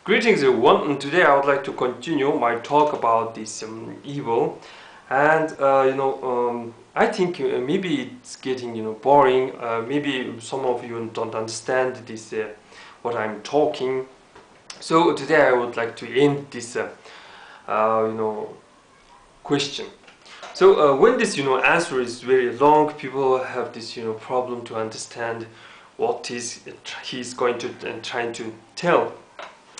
Greetings everyone, and today I would like to continue my talk about this evil. And I think maybe it's getting boring. Maybe some of you don't understand this what I'm talking. So today I would like to end this question. So when this answer is very long, people have this problem to understand what is he's going to trying to tell.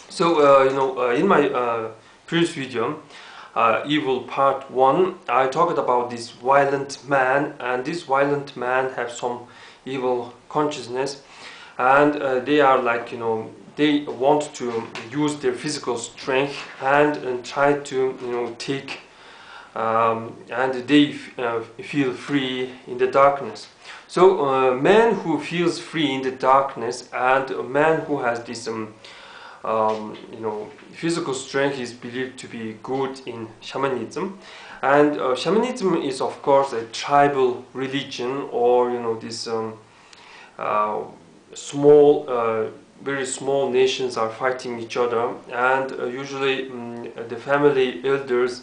So in my previous video, Evil Part 1, I talked about this violent man, and this violent man have some evil consciousness, and they are like they want to use their physical strength and try to take and they feel free in the darkness. So a man who feels free in the darkness and a man who has this physical strength is believed to be good in shamanism, and shamanism is of course a tribal religion, or this small, very small nations are fighting each other, and usually the family elders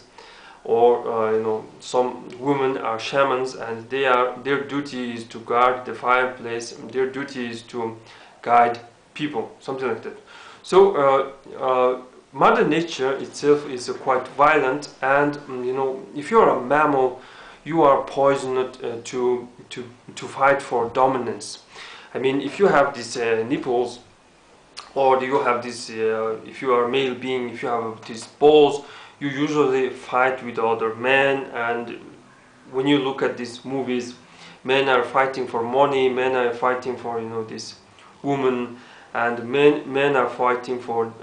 or some women are shamans, and their duty is to guard the fireplace, their duty is to guide people, something like that. So Mother Nature itself is quite violent, and if you are a mammal, you are poisoned to fight for dominance. I mean, if you have these nipples, or you have this, if you are a male being, if you have these balls, you usually fight with other men. And when you look at these movies, men are fighting for money, men are fighting for this woman, and men are fighting for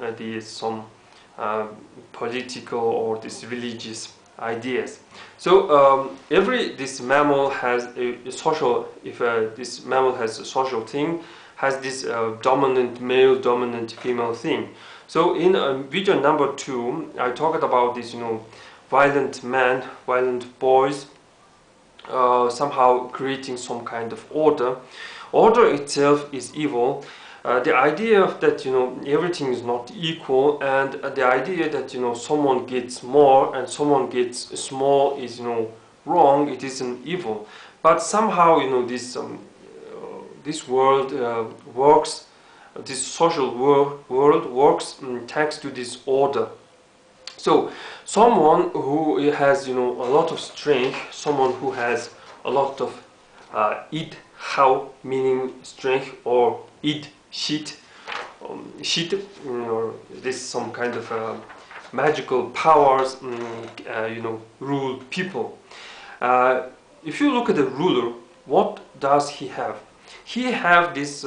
some political or this religious ideas. So this mammal has a social, if this mammal has a social thing, has this dominant male, dominant female thing. So in video number 2, I talked about this violent man, violent boys, somehow creating some kind of order. Order itself is evil. The idea of that everything is not equal, and the idea that someone gets more and someone gets small is wrong. It isn't evil, but somehow this world works. This social world works thanks to this order. So someone who has a lot of strength, someone who has a lot of id how, meaning strength, or id sheet, or this some kind of magical powers rule people. If you look at the ruler, what does he have? He have this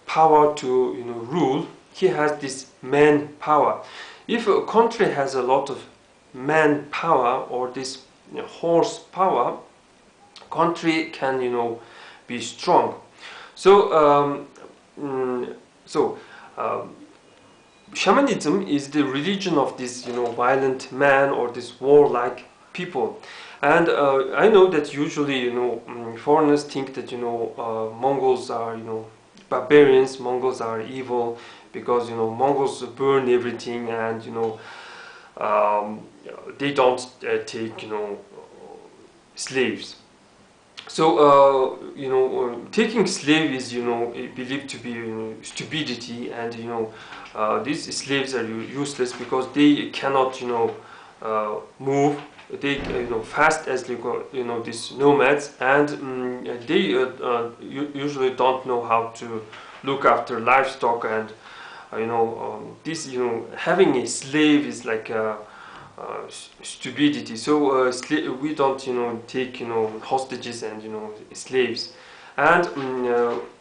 power to rule. He has this man power. If a country has a lot of man power, or this horse power, country can be strong. So shamanism is the religion of this violent man, or this warlike people. And I know that usually foreigners think that Mongols are barbarians, Mongols are evil, because Mongols burn everything, and they don't take slaves. So taking slave is believed to be stupidity, and these slaves are useless because they cannot move. They fast as they go, these nomads, and they usually don't know how to look after livestock, and this having a slave is like stupidity. So we don't take hostages and slaves. And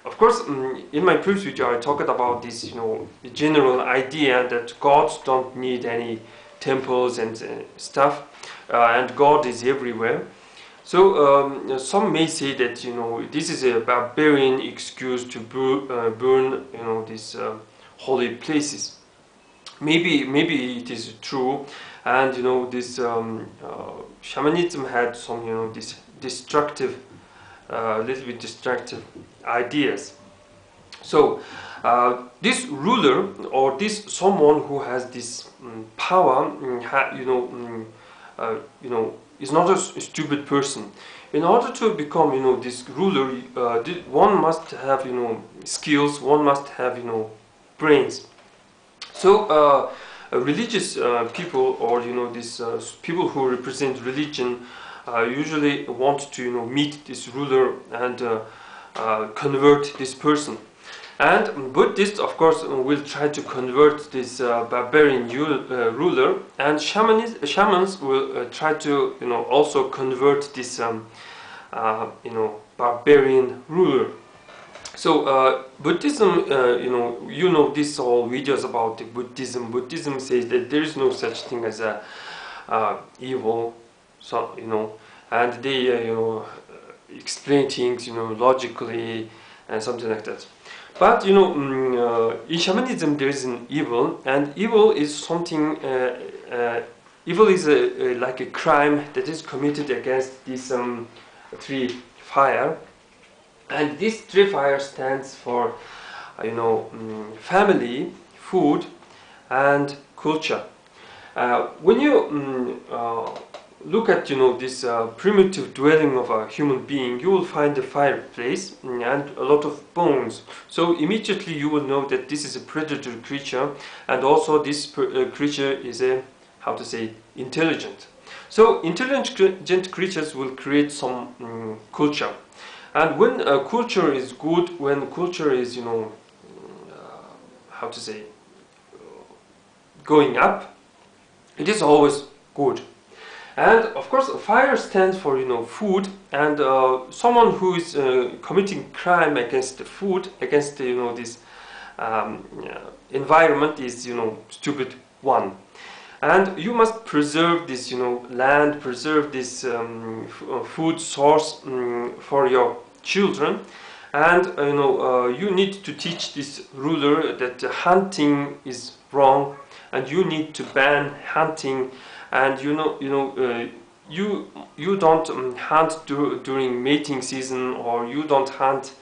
of course, in my previous video I talked about this general idea that gods don't need any temples and stuff, and God is everywhere. So some may say that this is a barbarian excuse to burn these holy places. Maybe it is true, and this shamanism had some this destructive, little bit destructive ideas. So This ruler or this someone who has this power, is not a stupid person. In order to become, this ruler, one must have, skills. One must have, brains. So religious people, or these people who represent religion, usually want to meet this ruler and convert this person. And Buddhists, of course, will try to convert this barbarian ruler, and shamans will try to also convert this barbarian ruler. So Buddhism, this all videos about the Buddhism. Buddhism says that there is no such thing as a evil, so and they explain things logically and something like that. But in shamanism there is an evil, and evil is something. Evil is like a crime that is committed against this three fire, and this three fire stands for family, food, and culture. When you look at this primitive dwelling of a human being, you will find a fireplace and a lot of bones. So immediately you will know that this is a predator creature, and also this creature is a, how to say, intelligent. So intelligent creatures will create some culture, and when culture is good, when culture is how to say, going up, it is always good. And of course, fire stands for food, and someone who is committing crime against the food, against this environment, is stupid one. And you must preserve this land, preserve this food source for your children, and you need to teach this ruler that hunting is wrong, and you need to ban hunting. And you don't hunt during mating season, or you don't hunt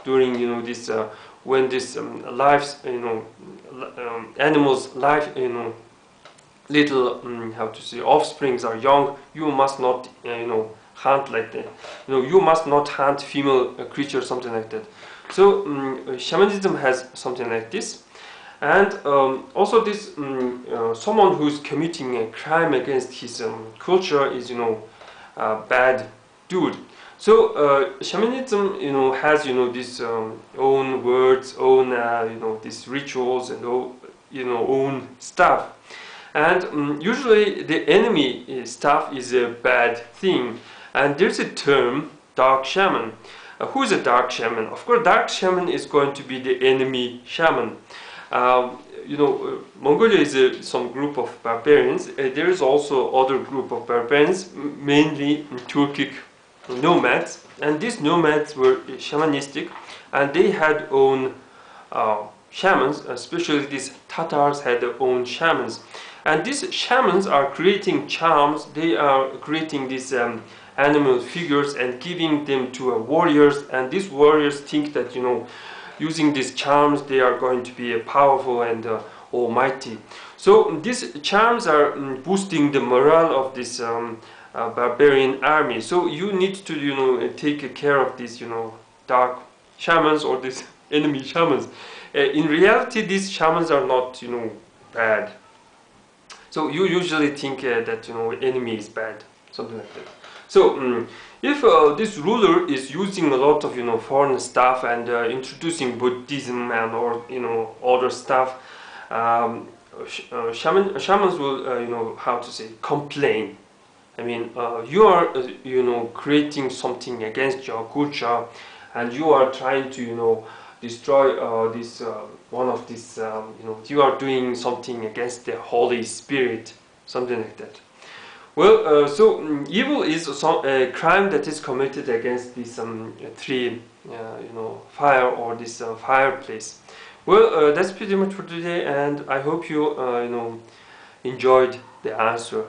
during this when this animals life little how to say, offsprings are young. You must not hunt like that. You must not hunt female creatures, something like that. So shamanism has something like this. And also this someone who is committing a crime against his culture is a bad dude. So shamanism has this own words, own these rituals, and own stuff. And usually the enemy stuff is a bad thing. And there's a term, dark shaman. Who is a dark shaman? Of course, dark shaman is going to be the enemy shaman. Mongolia is some group of barbarians. There is also other group of barbarians, mainly Turkic nomads, and these nomads were shamanistic, and they had own shamans. Especially these Tatars had their own shamans, and these shamans are creating charms. They are creating these animal figures and giving them to warriors, and these warriors think that using these charms, they are going to be powerful and almighty. So these charms are boosting the morale of this barbarian army. So you need to take care of these dark shamans, or these enemy shamans. In reality, these shamans are not bad. So you usually think that enemy is bad, something like that. So if this ruler is using a lot of foreign stuff and introducing Buddhism and or other stuff, shamans will how to say, complain. I mean, you are creating something against your culture, and you are trying to destroy this one of these you are doing something against the Holy Spirit, something like that. Well, so evil is a crime that is committed against this three, fire, or this fireplace. Well, that's pretty much for today, and I hope you, enjoyed the answer.